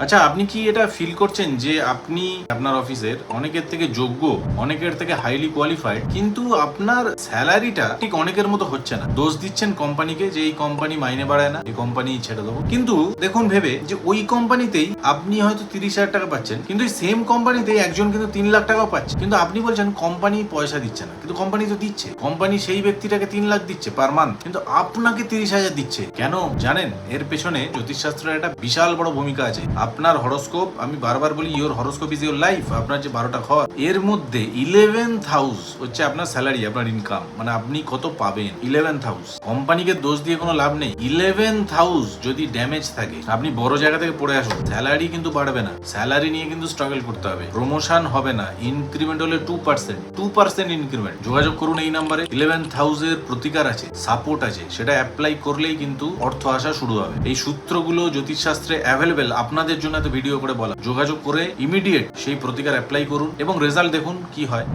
আচ্ছা, আপনি কি এটা ফিল করছেন যে আপনি আপনার অফিসের অনেকের থেকে যোগ্য, অনেকের থেকে হাইলি কোয়ালিফাইড, কিন্তু আপনার স্যালারিটা ঠিক অনেকের মতো হচ্ছে না? দোষ দিচ্ছেন কোম্পানিকে যে এই কোম্পানি মাইনে বাড়ায় না, এই কোম্পানি ছেড়ে দেবো। কিন্তু দেখুন ভেবে যে ওই কোম্পানিতেই আপনি হয়তো 30,000 টাকা পাচ্ছেন, কিন্তু এই সেম কোম্পানিতেই একজন কিন্তু 3 লাখ টাকাও পাচ্ছে। কিন্তু আপনি বলছেন কোম্পানি পয়সা দিচ্ছে না, কিন্তু কোম্পানি তো দিচ্ছে। কোম্পানি সেই ব্যক্তিটাকে 3 লাখ দিচ্ছে পার মান্থ, কিন্তু আপনাকে 30,000 দিচ্ছে কেন জানেন? এর পেছনে জ্যোতিষশাস্ত্রের একটা বিশাল বড় ভূমিকা আছে। আপনার হরোস্কোপ, আমি বারবার বলি your horoscope is your life, আপনার যে 12টা ঘর, এর মধ্যে 11th হাউস হচ্ছে আপনার স্যালারি, আপনার ইনকাম, মানে আপনি কত পাবেন। 11th হাউস, কোম্পানিকে দোষ দিয়ে কোনো লাভ নেই। 11th হাউস যদি ড্যামেজ থাকে, আপনি বড় জায়গা থেকে পড়ে আসুন, স্যালারি কিন্তু বাড়বে না। স্যালারি নিয়ে কিন্তু স্ট্রাগল করতে হবে। প্রমোশন হবে না। ইনক্রিমেন্ট হলে 2% ইনক্রিমেন্ট। যোগাযোগ করুন এই নাম্বারে। 11th হাউসের প্রতিকার আছে, সাপোর্ট আছে, সেটা অ্যাপ্লাই করলেই কিন্তু অর্থ আসা শুরু হবে। এই সূত্রগুলো জ্যোতিষশাস্ত্রে অ্যাভেলেবেল, আপনাদের জন্য এত ভিডিও করে বলা। যোগাযোগ করে ইমিডিয়েট সেই প্রতিকার অ্যাপ্লাই করুন এবং রেজাল্ট দেখুন কি হয়।